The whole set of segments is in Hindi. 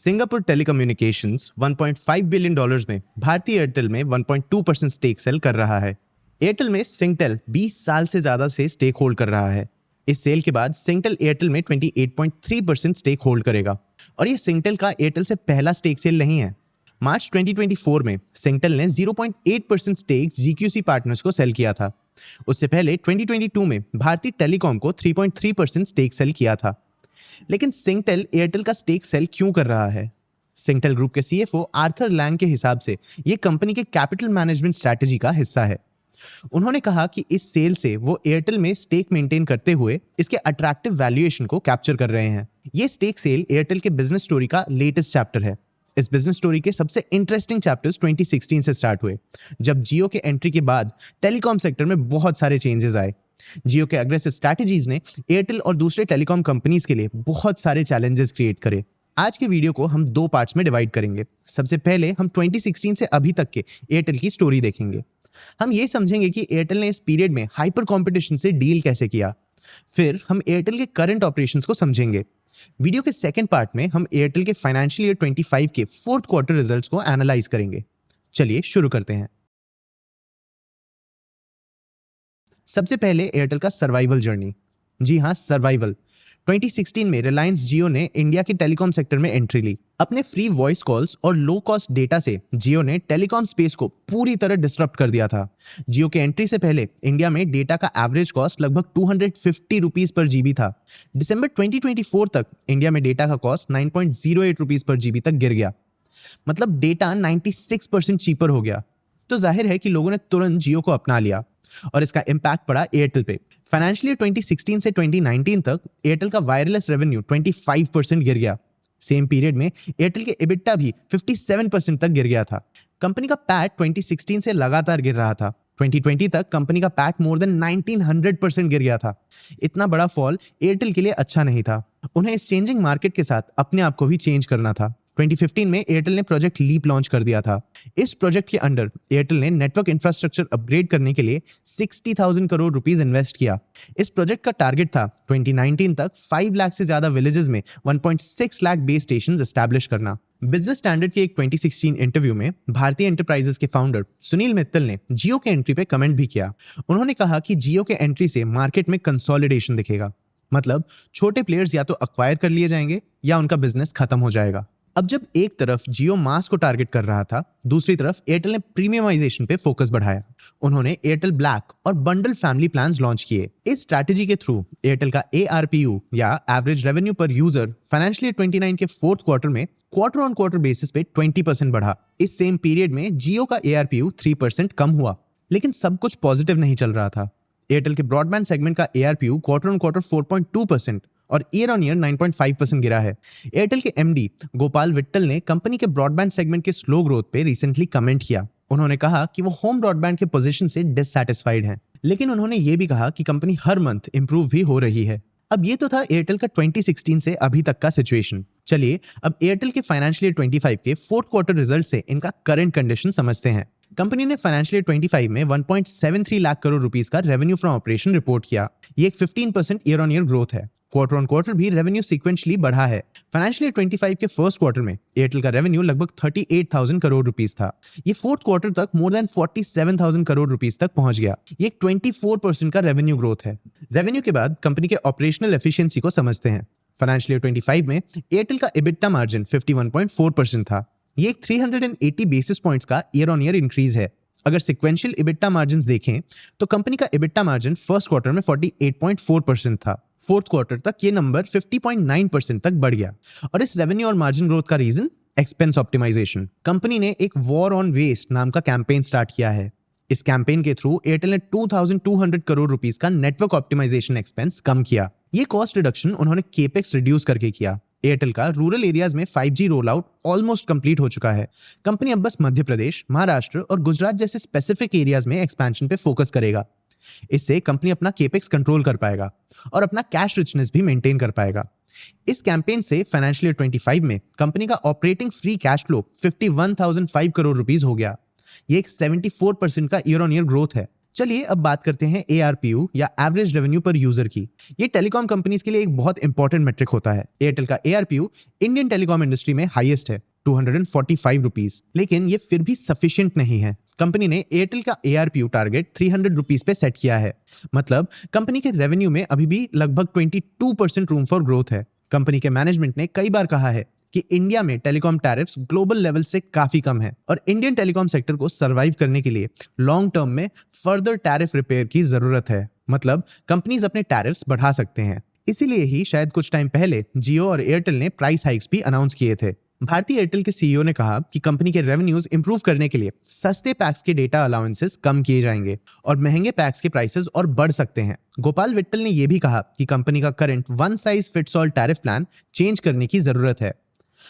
सिंगापुर टेलीकम्युनिकेशंस 1.5 बिलियन डॉलर्स में भारतीय एयरटेल में 1.2% स्टेक सेल कर रहा है। एयरटेल में सिंगटेल 20 साल से ज्यादा से स्टेक होल्ड कर रहा है। इस सेल के बाद सिंगटेल एयरटेल में 28.3% स्टेक होल्ड करेगा और ये सिंगटेल का एयरटेल से पहला स्टेक सेल नहीं है। मार्च 2024 में सिंगटेल ने 0.8% स्टेक जीक्यूसी पार्टनर्स को सेल किया था। उससे पहले 2022 में भारती टेलीकॉम को 3.3% स्टेक सेल किया था। लेकिन सिंगटेल एयरटेल का स्टेक सेल क्यों कर रहा है? सिंगटेल ग्रुप के सीएफओ आर्थर लैंग के हिसाब से यह कंपनी के कैपिटल मैनेजमेंट स्ट्रैटेजी का हिस्सा है। उन्होंने कहा कि इस सेल से वो एयरटेल में स्टेक मेंटेन करते हुए इसके अट्रैक्टिव वैल्यूएशन को कैप्चर कर रहे हैं। ये स्टेक सेल एयरटेल के बिजनेस स्टोरी का लेटेस्ट चैप्टर है। इस बिजनेस स्टोरी के सबसे इंटरेस्टिंग चैप्टर्स 2016 से स्टार्ट हुए, जब जियो के एंट्री के बाद टेलीकॉम सेक्टर में बहुत सारे चेंजेस आए। जियो के अग्रेसिव स्ट्रैटेजीज ने एयरटेल और दूसरे टेलीकॉम कंपनीज के लिए बहुत सारे चैलेंजेस क्रिएट करे। आज के वीडियो को हम दो पार्ट्स में डिवाइड करेंगे। सबसे पहले हम 2016 से अभी तक के एयरटेल की स्टोरी देखेंगे। हम ये समझेंगे कि एयरटेल ने इस पीरियड में हाइपर कंपटीशन से डील कैसे किया। फिर हम एयरटेल के करंट ऑपरेशंस को समझेंगे। वीडियो के सेकंड पार्ट में हम एयरटेल के फाइनेंशियल ईयर 25 के फोर्थ क्वार्टर रिजल्ट्स को एनालाइज करेंगे। चलिए शुरू करते हैं। सबसे पहले एयरटेल का सर्वाइवल जर्नी। जी हाँ, सर्वाइवल। 2016 में रिलायंस जियो ने इंडिया के टेलीकॉम सेक्टर में एंट्री ली। अपने फ्री वॉइस कॉल्स और लो कॉस्ट डेटा से जियो ने टेलीकॉम स्पेस को पूरी तरह डिसरप्ट कर दिया था। जियो के एंट्री से पहले इंडिया में डेटा का एवरेज कॉस्ट लगभग 250 रुपीस पर जीबी था। दिसंबर 2024 तक इंडिया में डेटा का कॉस्ट 9.08 रुपीस पर जीबी तक गिर गया। मतलब डेटा 96% चीपर हो गया। तो जाहिर है कि लोगों ने तुरंत जियो को अपना लिया और इसका इंपैक्ट पड़ा एयरटेल पे। फाइनेंशियल ईयर 2016 से 2019 तक एयरटेल का वायरलेस रेवेन्यू 25% गिर गया। सेम पीरियड में एयरटेल के एबिटा भी 57% तक गिर गया था। कंपनी का पैट 2016 से लगातार गिर रहा था। 2020 तक कंपनी का पैट मोर देन 1900% गिर गया था। इतना बड़ा फॉल एयरटेल के लिए अच्छा नहीं था। उन्हें इस चेंजिंग मार्केट के साथ अपने आप को भी चेंज करना था। 2015 में एयरटेल ने प्रोजेक्ट लीप लॉन्च कर दिया था। इस प्रोजेक्ट के अंडर एयरटेल ने नेटवर्क इंफ्रास्ट्रक्चर अपग्रेड करने के लिए 60,000 करोड़ रुपीस इन्वेस्ट किया। इस प्रोजेक्ट का टारगेट था 2019 तक 5 लाख से ज्यादा विलेजेस में 1.6 लाख बेस स्टेशंस एस्टैब्लिश करना। बिजनेस स्टैंडर्ड के एक 2016 इंटरव्यू में भारतीय एंटरप्राइजेस के फाउंडर सुनील मित्तल ने जियो के एंट्री पे कमेंट भी किया। उन्होंने कहा कि जियो के एंट्री से मार्केट में कंसोलिडेशन दिखेगा। मतलब छोटे प्लेयर्स या तो अक्वायर कर लिए जाएंगे या उनका बिजनेस खत्म हो जाएगा। अब जब एक तरफ जियो मास को टारगेट कर रहा था, दूसरी तरफ एयरटेल ने प्रीमियमाइजेशन पे फोकस बढ़ाया। उन्होंने एयरटेल ब्लैक और बंडल फैमिली प्लान्स लॉन्च किए। इस स्ट्रैटेजी के थ्रू एयरटेल का ARPU या एवरेज रेवेन्यू पर यूजर फाइनेंशियल ईयर 29 के फोर्थ क्वार्टर में क्वार्टर ऑन क्वार्टर बेसिस पे 20% बढ़ा। इस सेम पीरियड में जियो का ARPU 3% कम हुआ। लेकिन सब कुछ पॉजिटिव नहीं चल रहा था। एयरटेल के ब्रॉडबैंड सेगमेंट का ARPU क्वार्टर ऑन क्वार्टर 4.2% और ईयर ऑन ईयर 9.5% गिरा है। एयरटेल के एमडी गोपाल विट्टल ने कंपनी के ब्रॉडबैंड सेगमेंट के स्लो ग्रोथ पे रिसेंटली कमेंट किया। उन्होंने कहा कि वो होम ब्रॉडबैंड के पोजीशन से डिससैटिस्फाइड हैं। लेकिन उन्होंने ये भी कहा कि कंपनी हर मंथ इंप्रूव भी हो रही है। अब ये तो था एयरटेल का 2016 से अभी तक का सिचुएशन। चलिए अब एयरटेल के फाइनेंशियल ईयर 25 के फोर्थ क्वार्टर रिजल्ट से इनका करंट कंडीशन समझते हैं। कंपनी ने फाइनेंशियल ईयर 25 में 1.73 लाख करोड़ रुपीस का रेवेन्यू फ्रॉम ऑपरेशन रिपोर्ट किया। ये एक 15% ईयर ऑन ईयर ग्रोथ है। क्वार्टर ऑन क्वार्टर भी रेवेन्यू सीक्वेंशली बढ़ा है। फाइनेंशियल ईयर 25 के फर्स्ट क्वार्टर में एयरटेल का रेवेन्यू लगभग 38,000 करोड़ रुपीस था। ये फोर्थ क्वार्टर तक मोर देन 47,000 करोड़ रुपीस तक पहुंच गया। ये एक 24% का रेवेन्यू ग्रोथ है। रेवेन्यू के बाद कंपनी के ऑपरेशनल एफिशिएंसी को समझते हैं। फाइनेंशियल ईयर 25 में एयरटेल का एबिटा मार्जिन 51.4% था। ये एक 380 बेसिस पॉइंट्स का ईयर ऑन ईयर इंक्रीज है। अगर सिक्वेंशियल एबिटा मार्जिन देखें तो कंपनी का एबिटा मार्जिन फर्स्ट क्वार्टर में 48.4% था। फोर्थ क्वार्टर तक ये नंबर 50.9% तक बढ़ गया। और इस रेवेन्यू और मार्जिन ग्रोथ का रीजन एक्सपेंस ऑप्टिमाइजेशन। कंपनी ने एक वॉर ऑन वेस्ट नाम का कैंपेन स्टार्ट किया है। इस कैंपेन के थ्रू एयरटेल ने 2,200 करोड़ रुपीस का नेटवर्क ऑप्टिमाइजेशन एक्सपेंस कम किया। ये कॉस्ट रिडक्शन उन्होंने केपेक्स रिड्यूस करके किया। एयरटेल का रूरल एरियाज में 5G roll out almost complete हो चुका है। कंपनी अब बस मध्य प्रदेश, महाराष्ट्र और गुजरात जैसे स्पेसिफिक एरियाज में एक्सपेंशन पे फोकस करेगा। इससे कंपनी अपना केपेक्स कंट्रोल कर पाएगा और अपना कैश रिचनेस भी मेंटेन कर पाएगा। इस कैंपेन से फाइनेंशियल ईयर 25 में कंपनी का operating free cash flow 51,005 crore rupees हो गया। ये एक 74% का ईयर ऑन ईयर ग्रोथ है। चलिए अब बात करते हैं ARPU या एवरेज रेवेन्यू पर यूजर की। ये टेलीकॉम कंपनीज के लिए एक बहुत इंपॉर्टेंट मेट्रिक होता है। एयरटेल का ARPU इंडियन टेलीकॉम इंडस्ट्री में हाईएस्ट है, 245 रुपीज, लेकिन ये फिर भी सफिशिएंट नहीं है। कंपनी ने एयरटेल का ARPU टारगेट 300 रुपीज पे सेट किया है। मतलब कंपनी के रेवेन्यू में अभी भी लगभग 22% रूम फॉर ग्रोथ है। कंपनी के मैनेजमेंट ने कई बार कहा है कि इंडिया में टेलीकॉम टैरिफ्स ग्लोबल लेवल से काफी कम है और इंडियन टेलीकॉम सेक्टर को सरवाइव करने के लिए लॉन्ग टर्म में फर्दर टैरिफ रिपेयर की जरूरत है। मतलब कंपनीज अपने टैरिफ्स बढ़ा सकते हैं। इसीलिए ही शायद कुछ टाइम पहले जियो और एयरटेल ने प्राइस हाइक्स भी अनाउंस किए थे। भारतीय एयरटेल के CEO ने कहा कि कंपनी के रेवेन्यूज इंप्रूव करने के लिए सस्ते पैक्स के डेटा अलाउंसेस कम किए जाएंगे और महंगे पैक्स के प्राइसेस और बढ़ सकते हैं। गोपाल विट्टल ने यह भी कहा कि कंपनी का current one size fits all tariff plan change करने की जरूरत है।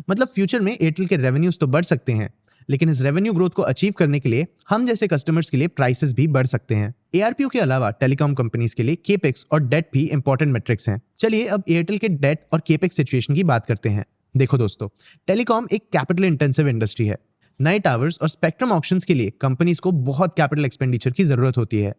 मतलब फ्यूचर में एयरटेल के रेवेन्यूज तो बढ़ सकते हैं, लेकिन इस रेवेन्यू ग्रोथ को अचीव करने के लिए हम जैसे कस्टमर्स के लिए प्राइसेस भी बढ़ सकते हैं। ARPU के अलावा टेलीकॉम कंपनीज के लिए केपेक्स और डेट भी इंपॉर्टेंट मेट्रिक्स हैं। चलिए अब एयरटेल के डेट और केपेक्स सिचुएशन की बात करते हैं। देखो दोस्तों, टेलीकॉम एक कैपिटल इंटेंसिव इंडस्ट्री है। नए टावर्स और स्पेक्ट्रम ऑक्शंस के लिए कंपनीज को बहुत कैपिटल एक्सपेंडिचर की जरूरत होती है।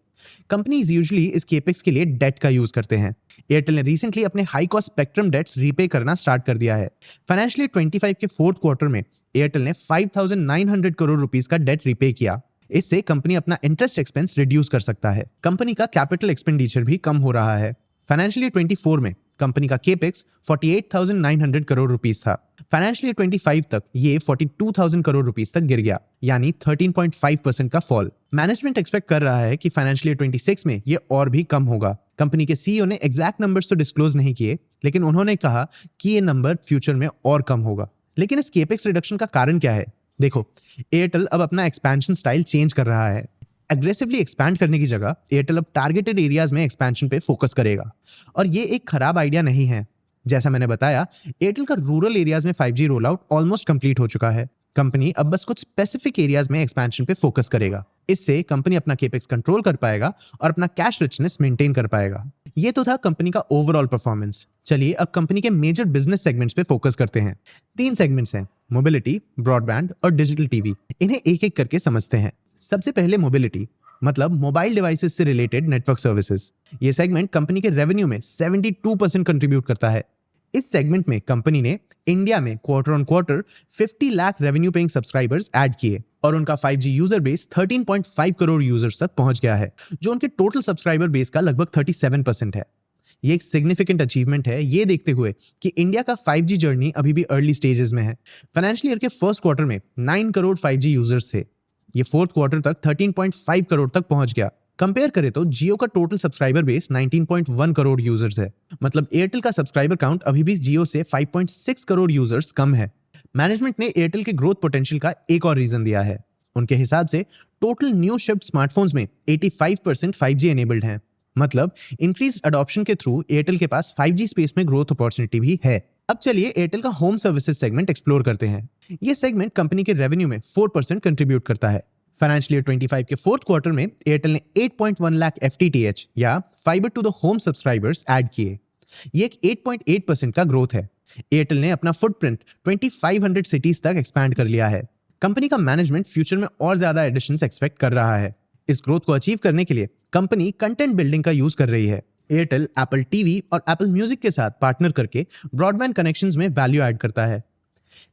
कंपनीज यूजुअली इस केपेक्स के लिए डेट का यूज करते हैं। एयरटेल ने रिसेंटली अपने high cost spectrum debts repay करना स्टार्ट कर दिया है। फाइनेंशियल 25 के फोर्थ क्वार्टर में एयरटेल ने 5,900 करोड़ रुपीस का डेट रीपे किया। इससे कंपनी अपना इंटरेस्ट एक्सपेंस रिड्यूस कर सकता है। कंपनी का कैपिटल एक्सपेंडिचर भी कम हो रहा है। फाइनेंशियल 24 में कंपनी का केपेक्स 48,900 करोड़ रुपीस था। फाइनेंशियल 25 तक ये 42,000 करोड़ रुपीस तक गिर गया, यानी 13.5% का फॉल। मैनेजमेंट एक्सपेक्ट कर रहा है कि फाइनेंशियल 26 में ये और भी कम होगा। कंपनी के CEO ने एग्जैक्ट नंबर्स तो डिस्क्लोज नहीं किए, लेकिन उन्होंने कहा कि ये नंबर फ्यूचर में और कम होगा। लेकिन इस केपेक्स रिडक्शन का कारण क्या है? देखो, एयरटेल अब अपना एक्सपेंशन स्टाइल चेंज कर रहा है। एग्रेसिवली एक्सपैंड करने की जगह एयरटेल अब टारगेटेड एरियाज में एक्सपेंशन पे फोकस करेगा और ये एक खराब आइडिया नहीं है। जैसा मैंने बताया, एयरटेल का रूरल एरियाज में 5G roll out almost complete हो चुका है। कंपनी अब बस कुछ स्पेसिफिक एरियाज में एक्सपेंशन पे फोकस करेगा। इससे कंपनी अपना केपेक्स कंट्रोल कर पाएगा और अपना कैश रिचनेस मेंटेन कर पाएगा। ये तो था कंपनी का ओवरऑल परफॉर्मेंस। चलिए अब कंपनी के मेजर बिजनेस सेगमेंट्स पे फोकस करते हैं। 3 सेगमेंट्स हैं, मोबिलिटी, ब्रॉडबैंड और डिजिटल टीवी। इन्हें एक एक करके समझते हैं। सबसे पहले मोबिलिटी, मतलब मोबाइल डिवाइसेस से रिलेटेड नेटवर्क सर्विसेज। ये सेगमेंट कंपनी के रेवेन्यू में 72% कंट्रीब्यूट करता है। इस सेगमेंट में कंपनी ने इंडिया में quarter on quarter 50 lakh revenue paying subscribers add किए और उनका 5G user base 13.5 crore users तक पहुंच गया है, जो उनके टोटल सब्सक्राइबर बेस का लगभग 37% है। ये एक सिग्निफिकेंट अचीवमेंट है, ये देखते हुए कि इंडिया का 5G जर्नी अभी भी अर्ली स्टेजेस में है। फाइनेंशियल ईयर के फर्स्ट क्वार्टर में 9 करोड़ 5G यूजर्स थे। ये फोर्थ क्वार्टर तक 13.5 करोड़ तक पहुंच गया। कंपेयर करें तो जियो का total subscriber base 19.1 crore users है। मतलब एयरटेल का सब्सक्राइबर काउंट अभी भी जियो से 5.6 करोड़ यूजर्स कम है। मैनेजमेंट ने एयरटेल के ग्रोथ पोटेंशियल का एक और रीजन दिया है। उनके हिसाब से टोटल न्यू शिप्ड स्मार्टफोन्स में 85% 5G एनेबल्ड हैं। मतलब इंक्रीज अडॉप्शन के थ्रू एयरटेल के पास 5G स्पेस में ग्रोथ अपॉर्चुनिटी भी है। अब चलिए एयरटेल का होम सर्विसेज सेगमेंट एक्सप्लोर करते हैं। ये सेगमेंट कंपनी के रेवेन्यू में 4% कंट्रीब्यूट करता है। फाइनेंशियल ईयर 25 के फोर्थ क्वार्टर में एयरटेल ने 8.1 लाख FTTH या fibre to the home subscribers add किए। ये एक 8.8% का ग्रोथ है। एयरटेल ने अपना फुटप्रिंट 2500 सिटीज तक एक्सपैंड कर लिया है। कंपनी का मैनेजमेंट फ्यूचर में और ज्यादा एडिशंस एक्सपेक्ट कर रहा है। इस ग्रोथ को अचीव करने के लिए कंपनी कंटेंट बिल्डिंग का यूज कर रही है। एयरटेल एप्पल टीवी और एप्पल म्यूजिक के साथ पार्टनर करके ब्रॉडबैंड कनेक्शंस में वैल्यू ऐड करता है।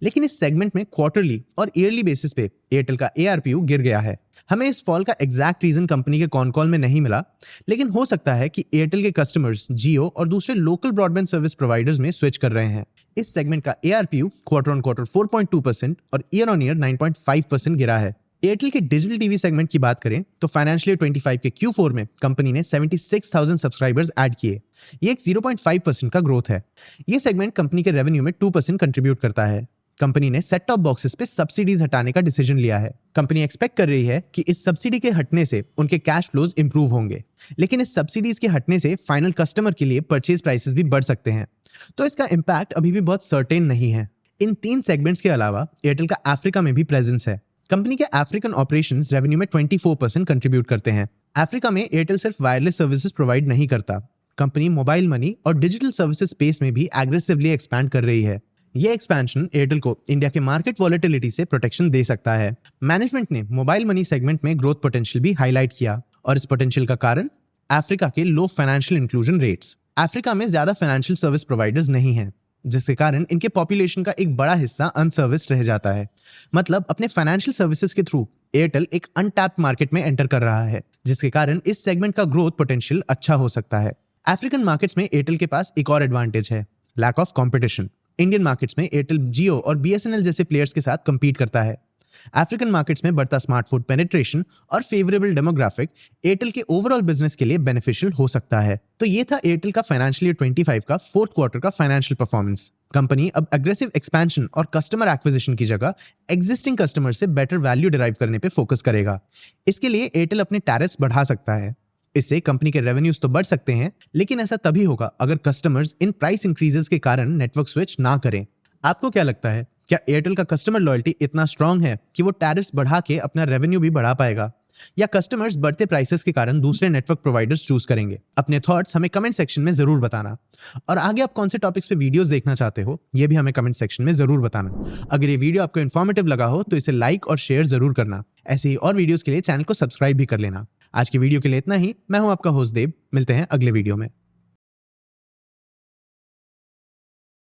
लेकिन इस सेगमेंट में क्वार्टरली और ईयरली बेसिस पे एयरटेल का ARPU गिर गया है। हमें इस फॉल का एग्जैक्ट रीजन कंपनी के कॉन कॉल में नहीं मिला, लेकिन हो सकता है कि एयरटेल के कस्टमर्स जियो और दूसरे लोकल ब्रॉडबैंड सर्विस प्रोवाइडर्स में स्विच कर रहे हैं। इस सेगमेंट का ARPU क्वार्टर ऑन क्वार्टर 4.2% और ईयर ऑन ईयर 9.5% गिरा है। एयरटेल के डिजिटल टीवी सेगमेंट की बात करें तो फाइनेंशियल ईयर 25 के Q4 में कंपनी ने 76,000 सब्सक्राइबर्स ऐड किए। ये एक 0.5% का ग्रोथ है। ये सेगमेंट कंपनी के रेवेन्यू में 2% कंट्रीब्यूट करता है। कंपनी ने सेट टॉप बॉक्सेस पे सब्सिडीज हटाने का डिसीजन लिया है। कंपनी एक्सपेक्ट कर रही है कि इस सब्सिडी के हटने से उनके कैश फ्लोज इंप्रूव होंगे, लेकिन इस सब्सिडीज के हटने से फाइनल कस्टमर के लिए परचेज प्राइसेस भी बढ़ सकते हैं, तो इसका इंपैक्ट अभी भी बहुत सर्टेन नहीं है। इन 3 सेगमेंट्स के अलावा एयरटेल का अफ्रीका में भी प्रेजेंस है। कंपनी के अफ्रीकन ऑपरेशंस रेवेन्यू में 24% कंट्रीब्यूट करते हैं। अफ्रीका में एयरटेल सिर्फ वायरलेस सर्विसेज प्रोवाइड नहीं करता, कंपनी मोबाइल मनी और डिजिटल सर्विसेज स्पेस में भी एग्रेसिवली एक्सपैंड कर रही है। ये एक्सपेंशन एयरटेल को इंडिया के मार्केट वॉलेटिलिटी से प्रोटेक्शन दे सकता है। मैनेजमेंट ने मोबाइल मनी सेगमेंट में ग्रोथ पोटेंशियल भी हाईलाइट किया और इस पोटेंशियल का कारण अफ्रीका के लो फाइनेंशियल इंक्लूजन रेट्स। अफ्रीका में ज्यादा फाइनेंशियल सर्विस प्रोवाइडर्स नहीं हैं, जिसके कारण इनके पॉपुलेशन का एक बड़ा हिस्सा अनसर्विस्ड रह जाता है। मतलब अपने फाइनेंशियल सर्विसेज के थ्रू एयरटेल एक अनटैप्ड मार्केट में एंटर कर रहा है, जिसके कारण इस सेगमेंट का ग्रोथ पोटेंशियल अच्छा हो सकता है। अफ्रीकन मार्केट्स में एयरटेल के पास एक और एडवांटेज है, lack of competition. Indian markets में एयरटेल जियो और बीएसएनएल जैसे प्लेयर्स के साथ compete करता है। अफ्रीकन मार्केट्स में बढ़ता स्मार्टफोन पेनिट्रेशन और फेवरेबल डेमोग्राफिक एयरटेल के ओवरऑल बिजनेस के लिए बेनिफिशियल हो सकता है। तो ये था एयरटेल का फाइनेंशियल ईयर 25 का फोर्थ क्वार्टर का फाइनेंशियल परफॉर्मेंस। कंपनी अब एग्रेसिव एक्सपेंशन और कस्टमर एक्विजिशन की जगह एग्जिस्टिंग कस्टमर से बेटर वैल्यू डिराइव करने पे फोकस करेगा। इसके लिए एयरटेल अपने टैरिफ्स बढ़ा सकता है। इससे कंपनी के रेवेन्यूज तो बढ़ सकते हैं, लेकिन ऐसा तभी होगा अगर कस्टमर्स इन प्राइस इंक्रीजेस के कारण नेटवर्क स्विच ना करें। आपको क्या लगता है, क्या एयरटेल का कस्टमर लॉयल्टी इतना स्ट्रांग है कि वो टैरिफ्स बढ़ा के अपना रेवेन्यू भी बढ़ा पाएगा, या कस्टमर्स बढ़ते प्राइसेस के कारण दूसरे नेटवर्क प्रोवाइडर्स चूज करेंगे? अपने थॉट्स हमें कमेंट सेक्शन में जरूर बताना, और आगे आप कौन से टॉपिक्स पे वीडियोस देखना चाहते हो ये भी हमें कमेंट सेक्शन में जरूर बताना। अगर ये वीडियो आपको इन्फॉर्मेटिव लगा हो तो इसे लाइक और शेयर जरूर करना। ऐसे ही और वीडियोस के लिए चैनल को सब्सक्राइब भी कर लेना। आज की वीडियो के लिए इतना ही। मैं हूं आपका होस्ट देव, मिलते हैं अगले वीडियो में।